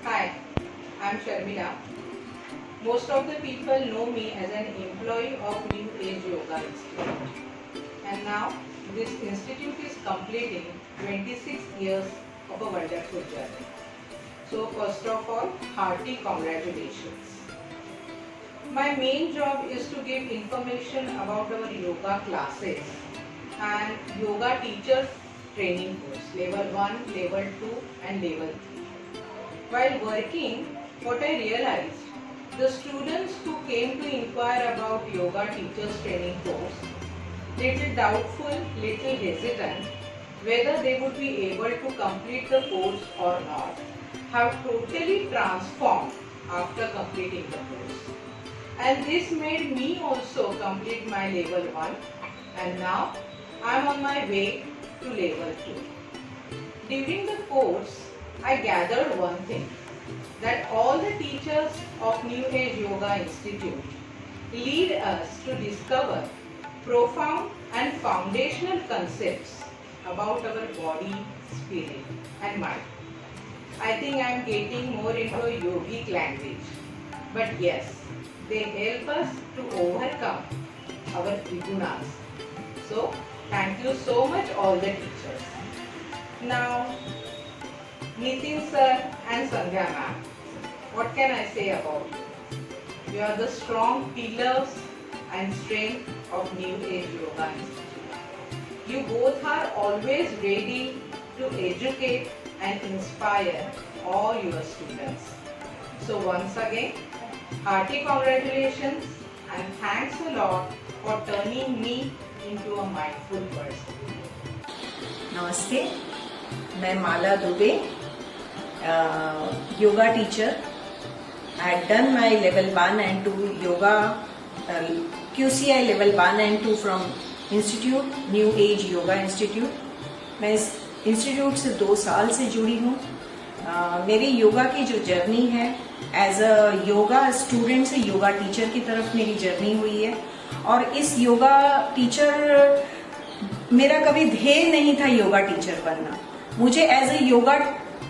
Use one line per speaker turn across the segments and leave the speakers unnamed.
Hi, I'm Sharmila. Most of the people know me as an employee of New Age Yoga Institute. And now this institute is completing 26 years of a wonderful journey. So first of all, hearty congratulations. My main job is to give information about our yoga classes and yoga teacher training course, level 1, level 2 and level 3. While working, what I realized, the students who came to inquire about yoga teachers training course, little doubtful, little hesitant, whether they would be able to complete the course or not, have totally transformed after completing the course. And this made me also complete my level 1 and now I am on my way to level 2. During the course, I gathered one thing, that all the teachers of New Age Yoga Institute lead us to discover profound and foundational concepts about our body, spirit and mind. I think I am getting more into a yogic language, but yes, they help us to overcome our trigunas. So, thank you so much all the teachers. Now, Nitin sir and Sandhya ma'am, what can I say about you? You are the strong pillars and strength of New Age Yoga Institute. You both are always ready to educate and inspire all your students. So once again, hearty congratulations and thanks a lot for turning me into a mindful person.
नमस्ते, मैं माला Dubey, yoga teacher. I had done my level 1 and 2 yoga, QCI level 1 and 2 from Institute, New Age Yoga Institute. मैं इस institute से 2 साल से जुड़ी हूँ. मेरी योगा की जो जर्नी है, एज अ योगा स्टूडेंट से योगा टीचर की तरफ मेरी जर्नी हुई है. और इस योगा टीचर, मेरा कभी ध्येय नहीं था योगा टीचर बनना. मुझे एज अ योगा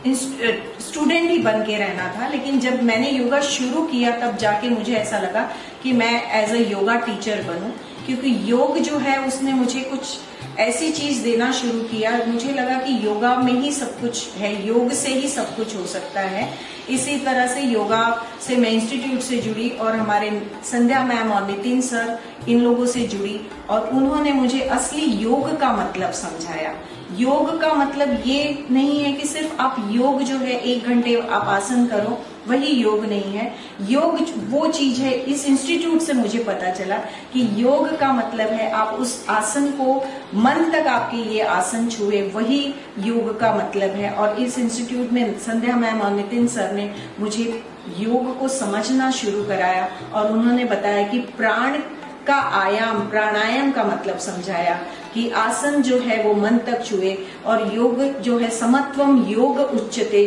स्टूडेंट ही बन के रहना था. लेकिन जब मैंने योगा शुरू किया तब जाके मुझे ऐसा लगा कि मैं एज अ योगा टीचर बनूं, क्योंकि योग जो है उसने मुझे कुछ ऐसी चीज देना शुरू किया. मुझे लगा कि योगा में ही सब कुछ है, योग से ही सब कुछ हो सकता है. इसी तरह से योगा से मैं इंस्टीट्यूट से जुड़ी और हमारे संध्या मैम और नितिन सर, इन लोगों से जुड़ी और उन्होंने मुझे असली योग का मतलब समझाया. योग का मतलब ये नहीं है कि सिर्फ आप योग जो है 1 घंटे आप आसन करो, वही योग नहीं है. योग वो चीज है, इस इंस्टीट्यूट से मुझे पता चला कि योग का मतलब है आप उस आसन को मन तक आपके ये आसन छुए, वही योग का मतलब है. और इस इंस्टीट्यूट में संध्या मैम और नितिन सर ने मुझे योग को समझना शुरू कराया और उन्होंने बताया कि प्राण का आयाम, प्राणायाम का मतलब समझाया कि आसन जो है वो मन तक छुए. और योग जो है समत्वम योग उच्यते,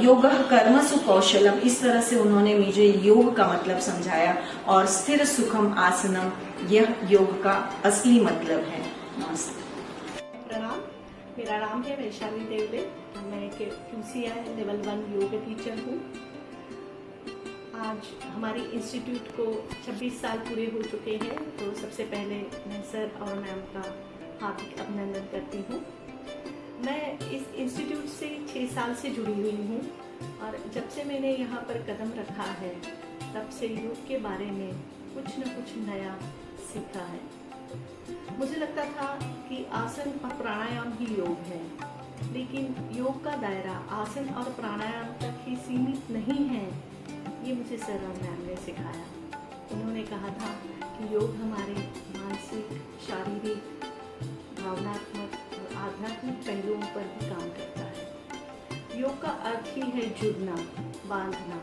योग कर्मसु कौशलम, इस तरह से उन्होंने मुझे योग का मतलब समझाया. और स्थिर सुखम आसनम, यह योग का असली मतलब है. नमस्ते.
प्रणाम, मेरा नाम है वैशाली देवले. मैं QCI लेवल 1 योगा टीचर हूँ. आज हमारी इंस्टीट्यूट को 26 साल पूरे हो चुके हैं. तो सबसे पहले मैं सर और मैम का हार्दिक अभिनंदन करती हूँ. मैं इस इंस्टीट्यूट से 6 साल से जुड़ी हुई हूँ और जब से मैंने यहाँ पर कदम रखा है तब से योग के बारे में कुछ न कुछ नया सीखा है. मुझे लगता था कि आसन और प्राणायाम ही योग है, लेकिन योग का दायरा आसन और प्राणायाम तक ही सीमित नहीं है. ये मुझे सर और मैम ने सिखाया. उन्होंने कहा था कि योग हमारे मानसिक, शारीरिक, भावनात्मक और आध्यात्मिक पहलुओं पर भी काम करता है. योग का अर्थ ही है जुड़ना, बांधना.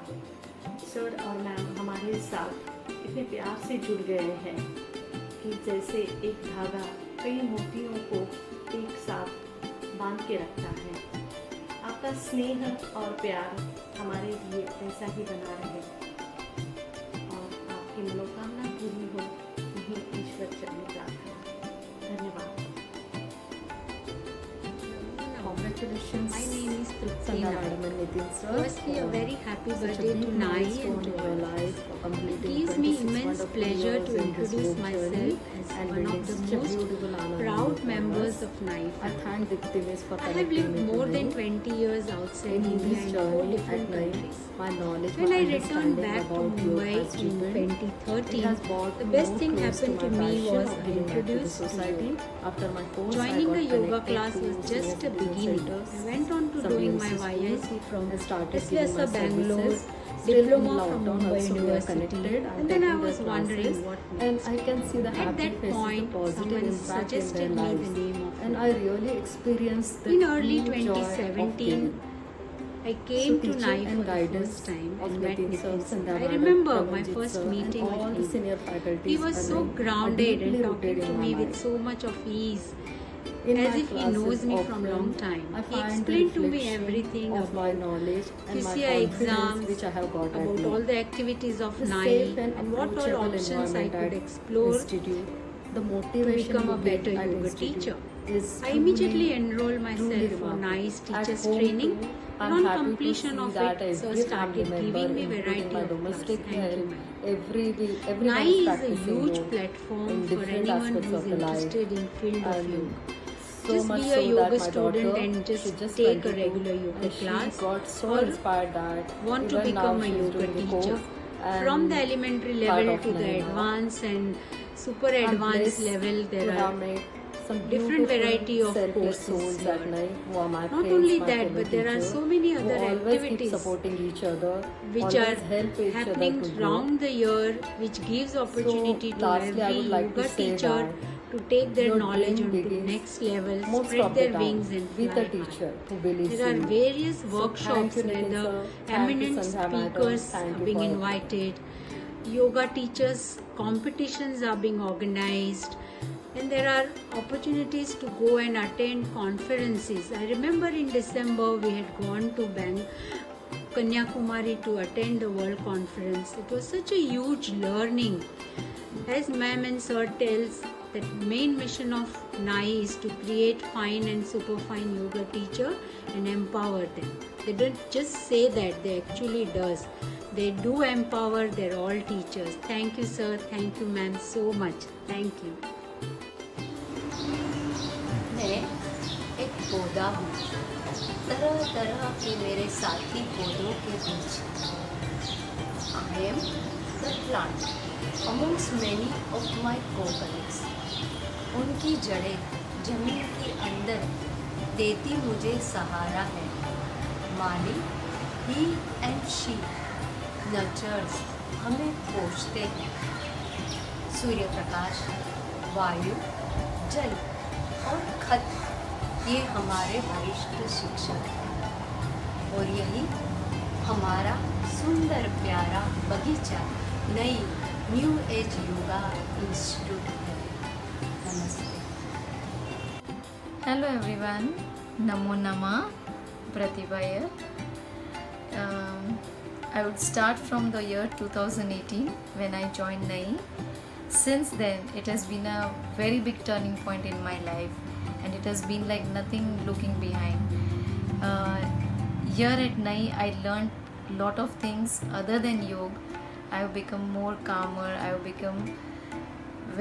सर और मैम हमारे साथ इतने प्यार से जुड़ गए हैं कि जैसे एक धागा कई मोतियों को एक साथ बांध के रखता है. आपका स्नेह और प्यार हमारे लिए ऐसा ही बना रहे और आपकी मनोकामना पूरी हो, यही ईश्वर चरण प्रार्थना. धन्यवाद.
Congratulations.
My name is Trupti
Sandhya
Naik.
Madam and Nitin sir.
Firstly, a very happy
Such a
birthday
big
to Nai
milestone
and to
in your
all.
life for completing
It gives me
26
immense
wonderful
pleasure
years
to
in this
introduce
work
myself
journey
as
and
one
building
of the
such a
most
beautiful Anand
proud
Moment for
members
us.
of NIFE.
I thank Dipti Miss for
I have
connecting
lived
me
more
to
than
me.
20 years outside
In
India
this
in 4
journey
different
at night,
countries.
my knowledge,
When
my
I returned
understanding
back to
about yoga
Mumbai
has
in
deepened. It
2013,
has brought
the
me
best
more
thing
close
happened to
my
me
passion
was
of
I
giving back to the
introduced to
society.
yoga.
After my course,
Joining
I
the
got
yoga
connected
class
to
was just a
senior citizen
beginning.
centers,
I went on to
some
doing my
UNC
YIC
schools,
from
and started
SLS
giving my
Bangalore,
services. Still in
diploma from
lockdown
Mumbai
also we are
University,
connected
and then I
taking
was
their
wondering
classes,
what
and
next.
I can see the
At
happy
that
faces,
point,
the positive
someone
impact in their
suggested me
lives,
the name of
and I really experienced the
In early
true joy of
2017,
giving.
I came to
teaching
NIFE
and
for the
guidance
first time
of
and met
Nitin sir,
Nitin sir.
Sandhya
I
madam,
remember my
Ramanjit
first
sir,
meeting
and all
with
the
him.
senior faculties.
He was
and
so
I are
grounded
deeply
and
rooted
talking to
in my
me with
life.
so much of ease,
In
as
my
if he
classes
knows me from
often,
long time.
I
He
find the
explained to me
reflection
everything
of my
about
knowledge and my
QCI
confidence
exams,
which I have got at
about
me.
all the activities of
The
NIE
safe and
and what all
approachable
options I
environment
could
at
explore
institute, the
to
motivation
become a
you get
better
at
yoga
institute
teacher.
is
I immediately
truly
enrolled myself for
remarkable.
NICE
At
teachers
home
training,
too,
and
I'm
on
happy to
completion
see
of
that
it, sir
every
started
family
giving me
member, including
variety
my
of
domestic
class. Thank you,
help,
ma'am.
everyone
NIE
is
is a
practicing
huge
yoga
platform
in
for
different
anyone
aspects
who is
of the life.
interested in field of
And
yoga.
so
Just
much
be
so
a yoga
that my
student
daughter,
and
she
just
just
take a
22,
regular yoga
and
class,
she got so
or
inspired that
want to
even
become
now
a
she is
yoga
doing the
teacher.
course and
From the elementary
part
level
of
to the
NIE now.
advanced and super
I'm
advanced
blessed
level,
to
there
have
are
made some
different
beautiful,
variety of
selfless
courses
souls at
here.
NIE who are my
Not
friends,
only
my
that,
fellow
but there are
teachers,
so many
who
other
always keep
activities
supporting each other,
which
always
are
help each
happening
other to grow.
round the year, which gives opportunity to
lastly, I
every
would like to
yoga
say
teacher
that
to take their
your
knowledge
dream
onto
begins
next level,
most
spread
of the
their
time
wings and
with
fly
a teacher
high.
who believes
There are
in you.
various
So
workshops
thank you,
where
Nitin
the
sir. Thank you,
eminent
Sandhya madam.
speakers
Thank
are
you
being
for
invited, yoga teachers competitions are being organized, and there are opportunities to go and attend conferences. I remember in December we had gone to Kanyakumari to attend the World Conference. It was such a huge learning. As ma'am and sir tells, that main mission of NIE is to create fine and superfine yoga teacher and empower them. They don't just say that, they actually does. They do empower their all teachers. Thank you sir, thank you ma'am so much. Thank you.
मैं एक पौधा हूँ, तरह तरह के मेरे साथी पौधों के बीच। I am the plant amongst many of my co-colleagues. उनकी जड़ें जमीन के अंदर देती मुझे सहारा है। माली, he and she nurtures, हमें पोषते हैं। सूर्य प्रकाश, वायु, जल और खत, ये हमारे वरिष्ठ शिक्षक हैं। और यही हमारा सुंदर प्यारा बगीचा नई न्यू एज योगा इंस्टीट्यूट है। नमस्ते।
Hello everyone, Namo Nama, Pratibha here. I would start from the year 2018 when I joined NIE. Since then, it has been a very big turning point in my life, and it has been like nothing looking behind. Here at NIE, I learned a lot of things other than yoga. I have become more calmer, I have become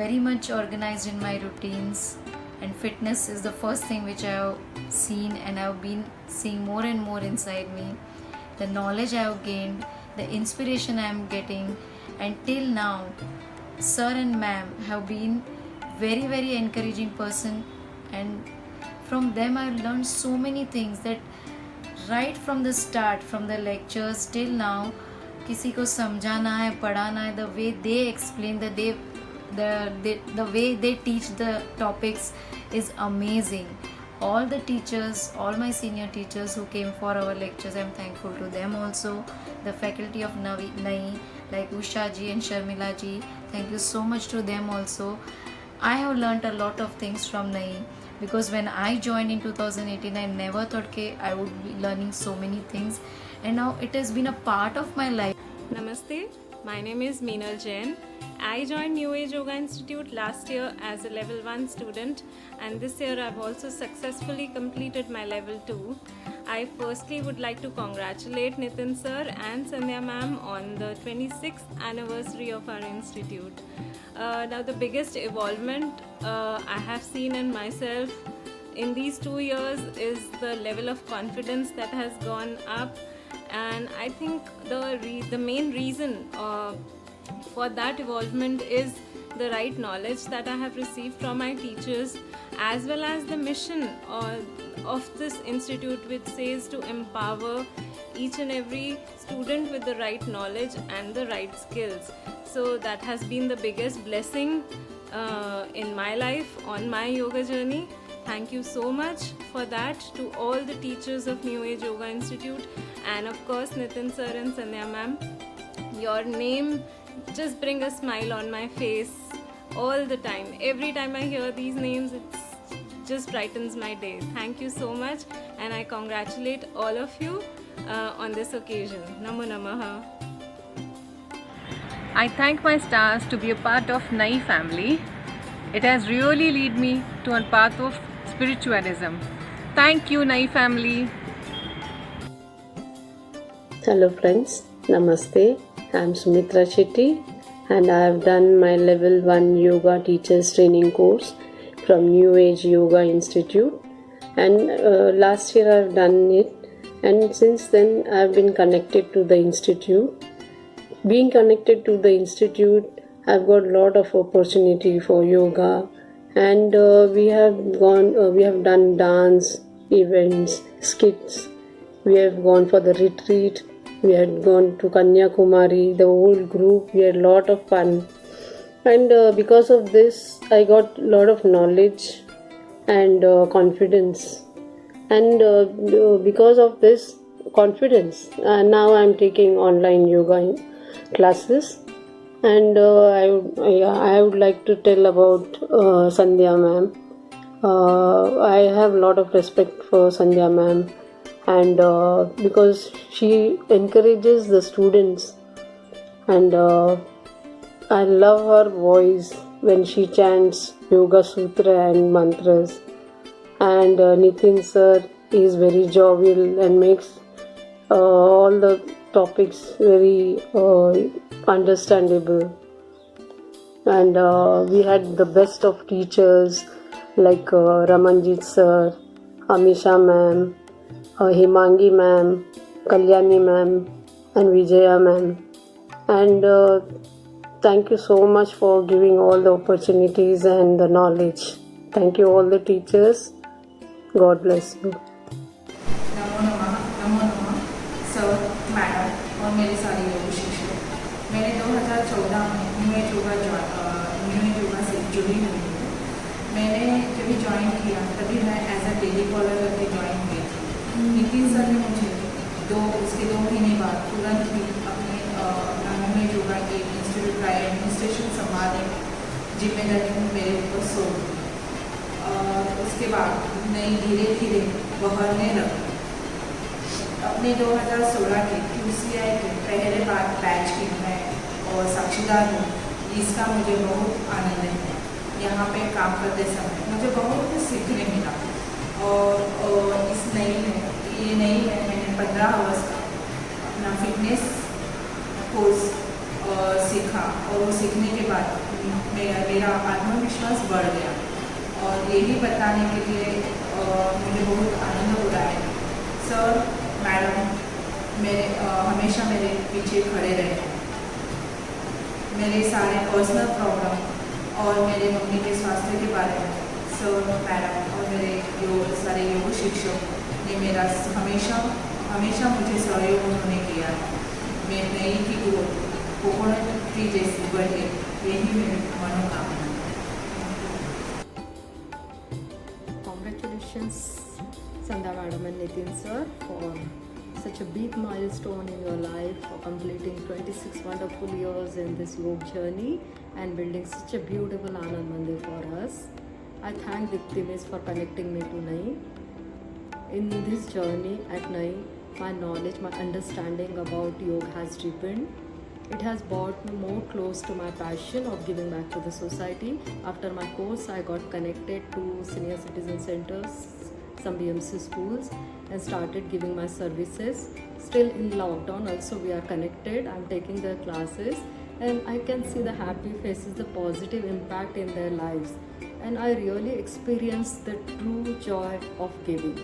very much organized in my routines, and fitness is the first thing which I have seen and I have been seeing more and more inside me. The knowledge I have gained, the inspiration I am getting, and till now sir and ma'am have been very encouraging person, and from them I've learned so many things that right from the start, from the lectures till now, किसी को समझाना है, पढ़ाना है, the way they explain, the way they teach the topics is amazing. All the teachers, all my senior teachers who came for our lectures, I'm thankful to them also. The faculty of NIE like Usha ji and Sharmila ji, thank you so much to them also. I have learnt a lot of things from NIE, because when I joined in 2018, I never thought I would be learning so many things, and now it has been a part of my life.
Namaste, My name is Meenal Jain. I joined New Age Yoga Institute last year as a level 1 student, and this year I've also successfully completed my level 2. I firstly would like to congratulate Nitin sir and Sandhya ma'am on the 26th anniversary of our institute. Now the biggest evolvement I have seen in myself in these 2 years is the level of confidence that has gone up, and I think the main reason for that evolvement is the right knowledge that I have received from my teachers, as well as the mission of this institute, which says to empower each and every student with the right knowledge and the right skills. So that has been the biggest blessing in my life on my yoga journey. Thank you so much for that to all the teachers of New Age Yoga Institute, and of course Nitin sir and Sandhya ma'am. Your name just bring a smile on my face all the time. Every time I hear these names, it just brightens my day. Thank you so much, and I congratulate all of you on this occasion. Namo Namaha.
I thank my stars to be a part of Nai family. It has really led me to a path of spiritualism. Thank you, Nai family.
Hello friends, Namaste. I am Sumitra Shetty and I have done my level 1 yoga teachers training course from New Age Yoga Institute, and last year I have done it, and since then I have been connected to the institute. Being connected to the institute, I have got a lot of opportunity for yoga, and we have done dance events, skits. We have gone for the retreat. We had gone to Kanyakumari, the whole group. We had a lot of fun, and because of this I got a lot of knowledge and confidence, and because of this confidence now I am taking online yoga classes, and I would like to tell about Sandhya ma'am. I have a lot of respect for Sandhya ma'am, and because she encourages the students, and I love her voice when she chants Yoga Sutra and mantras, and Nitin sir is very jovial and makes all the topics very understandable, and we had the best of teachers like Ramanjit sir, Amisha ma'am, Himangi ma'am, Kalyani ma'am, and Vijaya ma'am, and thank you so much for giving all the opportunities and the knowledge. Thank you all the teachers. God bless you.
नमो नमः sir, madam और मेरे सारे योग शिक्षक। मैंने 2014 में new age yoga से जुड़ी हुई हूँ। मैंने जब ज्वाइन किया तभी मैं एज अ डेली फॉलोअर करके ज्वाइन की थी। नितिन सर ने मुझे उसके 2 महीने बाद तुरंत ही अपने न्यू एज योगा के इंस्टीट्यूट का एडमिनिस्ट्रेशन संभालने जिम्मेदारी मेरे ऊपर सौंप दी, और उसके बाद नई धीरे धीरे बढ़ने लगी। अपने 2016 के QCI के पहले बार बैच की मैं और साक्षीदार हूँ। इसका मुझे बहुत आनंद है। यहाँ पे काम करते समय मुझे बहुत कुछ सीखने मिला, और इस नई है मैंने 15 आवर्स का अपना फिटनेस कोर्स सीखा, और वो सीखने के बाद मेरा आत्मविश्वास बढ़ गया, और यही बताने के लिए मुझे बहुत आनंद हो रहा है। सर मैडम हमेशा मेरे पीछे खड़े रहे। मेरे सारे पर्सनल प्रॉब्लम और मेरे मम्मी के स्वास्थ्य के बारे में सर मैडम और मेरे सारे योग शिक्षक ने मेरा हमेशा मुझे सहयोग उन्होंने किया है। मैं नई की कोकोनट जैसी बढ़े, यही मेरी मनोकामना है।
Congratulations, Sandhya madam and Nitin sir, for such a big milestone in your life, for completing 26 wonderful years in this yoga journey and building such a beautiful Anand Mandir for us. I thank Dipti Miss for connecting me to Nai. In this journey at Nai, my knowledge, my understanding about yoga has deepened, It has brought me more close to my passion of giving back to the society. After my course, I got connected to senior citizen centers, some BMC schools, and started giving my services. Still in lockdown also we are connected. I'm taking their classes and I can see the happy faces, the positive impact in their lives, and I really experience the true joy of giving.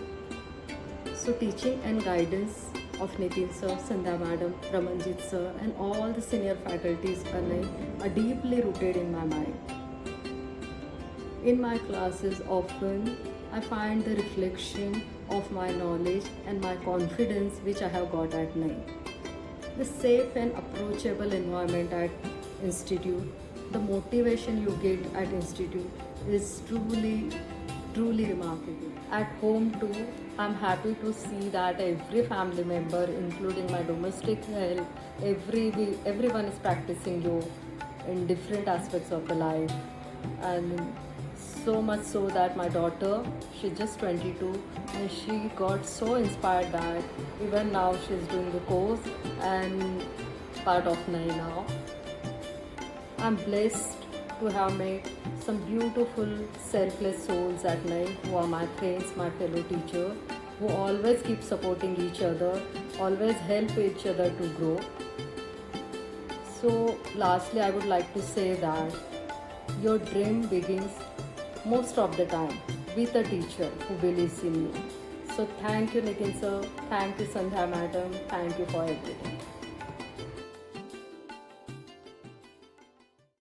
So teaching and guidance of Nitin sir, Sandhya madam, Ramanjit sir and all the senior faculties are deeply rooted in my mind. In my classes often I find the reflection of my knowledge and my confidence which I have got at night. The safe and approachable environment at Institute, the motivation you get at Institute is truly remarkable. At home too, I'm happy to see that every family member, including my domestic help, everyone is practicing yoga in different aspects of the life. And so much so that my daughter, she's just 22 and she got so inspired that even now she's doing the course and part of NAI now. I'm blessed to have met some beautiful selfless souls at NAI who are my friends, my fellow teachers, who always keep supporting each other, always help each other to grow. So lastly, I would like to say that your dream begins most of the time with a teacher who believes in you. So thank you Nitin sir, thank you Sandhya madam, thank you for everything.